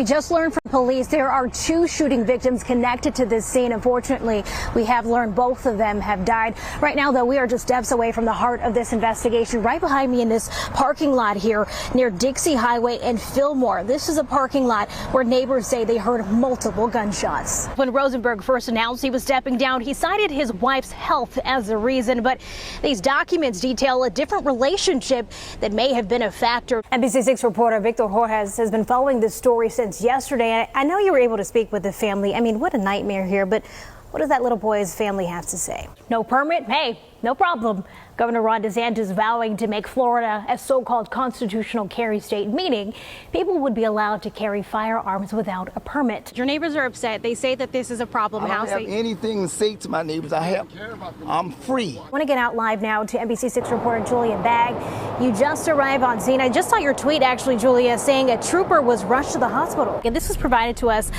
We just learned from police there are 2 shooting victims connected to this scene. Unfortunately, we have learned both of them have died. Right now, though, we are just steps away from the heart of this investigation. Right behind me in this parking lot here near Dixie Highway and Fillmore. This is a parking lot where neighbors say they heard multiple gunshots. When Rosenberg first announced he was stepping down, he cited his wife's health as the reason. But these documents detail a different relationship that may have been a factor. NBC6 reporter Victor Jorges has been following this story since yesterday. I know you were able to speak with the family. I mean, what a nightmare here, but what does that little boy's family have to say? No permit? Hey, no problem. Governor Ron DeSantis vowing to make Florida a so-called constitutional carry state, meaning people would be allowed to carry firearms without a permit. Your neighbors are upset. They say that this is a problem. I don't have anything to say to my neighbors. I'm free. I want to get out live now to NBC6 reporter Julia Bagg. You just arrived on scene. I just saw your tweet, actually, Julia, saying a trooper was rushed to the hospital. And this was provided to us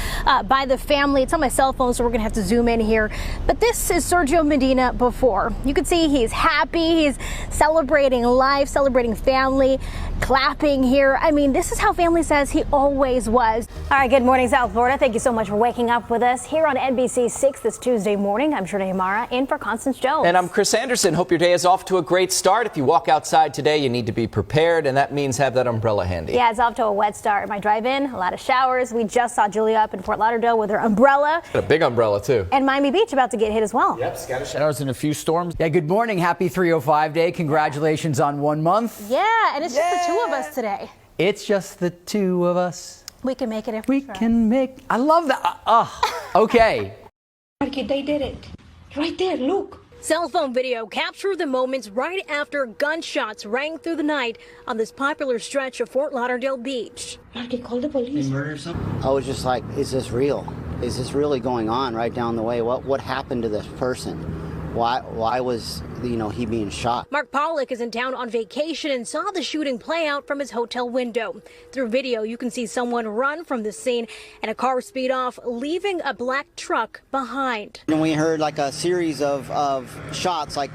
by the family. It's on my cell phone, so we're going to have to zoom in here. But this is Sergio Medina before. You can see he's happy. He's celebrating life, celebrating family, clapping here. I mean, this is how family says he always was. All right, good morning, South Florida. Thank you so much for waking up with us here on NBC6 this Tuesday morning. I'm Cherney NABJ in for Constance Jones. And I'm Chris Anderson. Hope your day is off to a great start. If you walk outside today, you need to be prepared, and that means have that umbrella handy. Yeah, it's off to a wet start. My drive-in, a lot of showers. We just saw Julia up in Fort Lauderdale with her umbrella. Got a big umbrella, too. And Miami Beach about to get hit as well. Yep, scattered showers and a few storms. Yeah, good morning. Happy 305 day. Congratulations on 1 month. Yeah, and it's just the 2 of us today. It's just the 2 of us. We can make it if we can make. I love that. Okay. They did it. Right there, look. Cell phone video captured the moments right after gunshots rang through the night on this popular stretch of Fort Lauderdale Beach. Marky, call the police. I was just like, is this real? Is this really going on right down the way? What happened to this person? Why was, he being shot? Mark Pollock is in town on vacation and saw the shooting play out from his hotel window. Through video, you can see someone run from the scene and a car speed off, leaving a black truck behind. And we heard like a series of shots, like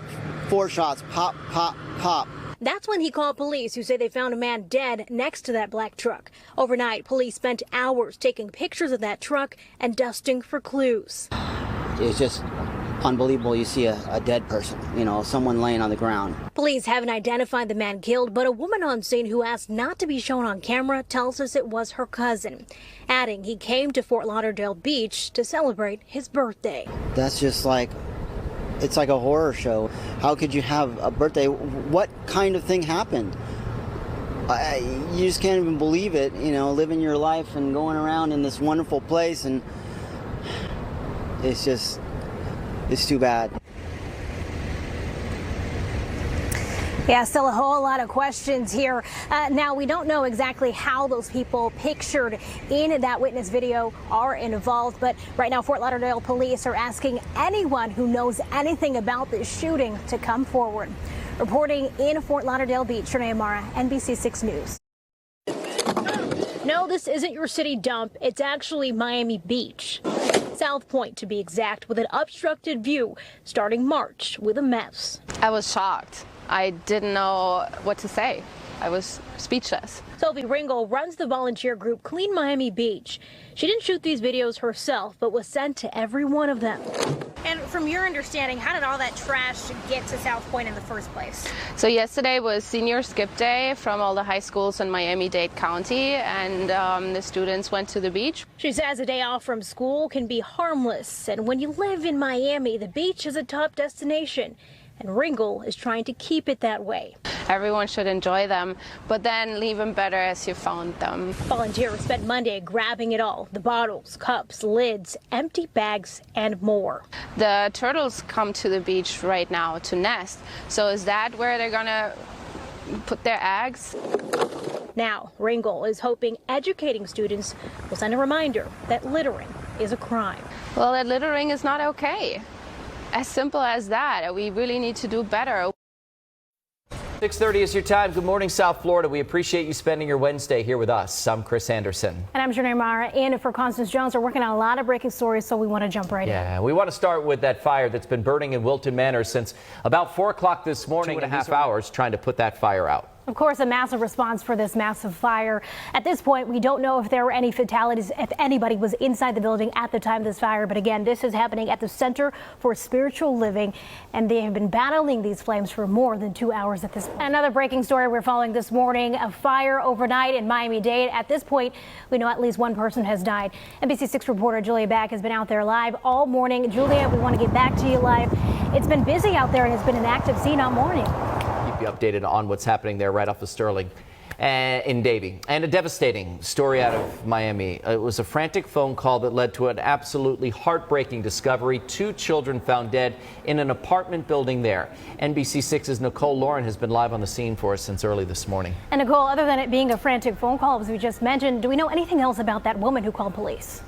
4 shots, pop, pop, pop. That's when he called police, who say they found a man dead next to that black truck. Overnight, police spent hours taking pictures of that truck and dusting for clues. It's just unbelievable. You see a dead person, someone laying on the ground. Police haven't identified the man killed, but a woman on scene who asked not to be shown on camera tells us it was her cousin, adding he came to Fort Lauderdale Beach to celebrate his birthday. That's just like, it's like a horror show. How could you have a birthday? What kind of thing happened? You just can't even believe it, living your life and going around in this wonderful place, and it's too bad. Yeah, still a whole lot of questions here. Now, we don't know exactly how those people pictured in that witness video are involved, but right now Fort Lauderdale police are asking anyone who knows anything about this shooting to come forward. Reporting in Fort Lauderdale Beach, Cherney NABJ, NBC6 News. No, this isn't your city dump. It's actually Miami Beach. South Point, to be exact, with an obstructed view starting March with a mess. I was shocked. I didn't know what to say. I was speechless. Sophie Ringel runs the volunteer group Clean Miami Beach. She didn't shoot these videos herself, but was sent to every one of them. And from your understanding, how did all that trash get to South Point in the first place? So yesterday was senior skip day from all the high schools in Miami-Dade County, and the students went to the beach. She says a day off from school can be harmless, and when you live in Miami, the beach is a top destination. And Ringel is trying to keep it that way. Everyone should enjoy them, but then leave them better as you found them. Volunteers spent Monday grabbing it all: the bottles, cups, lids, empty bags, and more. The turtles come to the beach right now to nest. So is that where they're gonna put their eggs? Now, Ringel is hoping educating students will send a reminder that littering is a crime. Well, that littering is not okay. As simple as that. We really need to do better. 6:30 is your time. Good morning, South Florida. We appreciate you spending your Wednesday here with us. I'm Chris Anderson. And I'm Cherney NABJ in for Constance Jones. We're working on a lot of breaking stories, so we want to jump right in. Yeah, we want to start with that fire that's been burning in Wilton Manor since about 4 o'clock this morning. 2.5 hours trying to put that fire out. Of course, a massive response for this massive fire. At this point, we don't know if there were any fatalities, if anybody was inside the building at the time of this fire. But again, this is happening at the Center for Spiritual Living, and they have been battling these flames for more than 2 hours at this point. Another breaking story we're following this morning, a fire overnight in Miami-Dade. At this point, we know at least one person has died. NBC6 reporter Julia Back has been out there live all morning. Julia, we want to get back to you live. It's been busy out there and it's been an active scene all morning. Keep you updated on what's happening there right off the Sterling in Davie. And a devastating story out of Miami. It was a frantic phone call that led to an absolutely heartbreaking discovery. 2 children found dead in an apartment building there. NBC6's Nicole Lauren has been live on the scene for us since early this morning. And Nicole, other than it being a frantic phone call, as we just mentioned, do we know anything else about that woman who called police?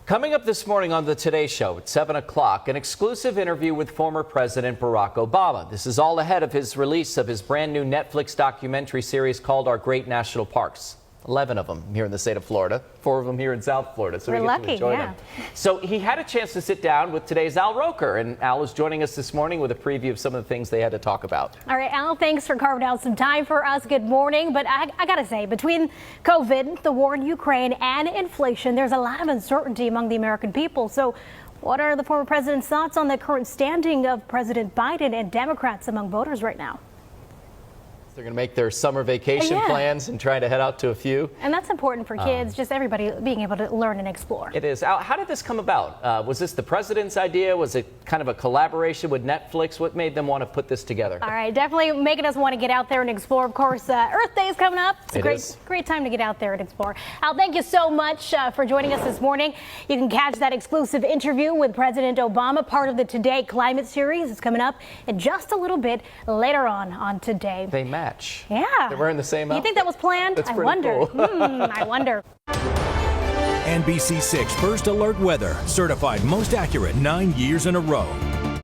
Coming up this morning on the Today Show at 7 o'clock, an exclusive interview with former President Barack Obama. This is all ahead of his release of his brand new Netflix documentary series called Our Great National Parks. 11 of them here in the state of Florida, 4 of them here in South Florida, so we're we get lucky, to enjoy them. So he had a chance to sit down with today's Al Roker, and Al is joining us this morning with a preview of some of the things they had to talk about. All right, Al, thanks for carving out some time for us. Good morning. But I gotta say, between COVID, the war in Ukraine, and inflation, there's a lot of uncertainty among the American people. So what are the former president's thoughts on the current standing of President Biden and Democrats among voters right now? They're going to make their summer vacation plans and try to head out to a few. And that's important for kids, just everybody being able to learn and explore. It is. Al, how did this come about? Was this the president's idea? Was it kind of a collaboration with Netflix? What made them want to put this together? All right, definitely making us want to get out there and explore. Of course, Earth Day is coming up. It's a great time to get out there and explore. Al, thank you so much for joining us this morning. You can catch that exclusive interview with President Obama, part of the Today Climate Series. It's coming up in just a little bit later on Today. They match. Yeah. They're wearing the same outfit. You think that was planned? That's I pretty wonder. cool. I wonder. NBC6 First Alert Weather, certified most accurate 9 years in a row.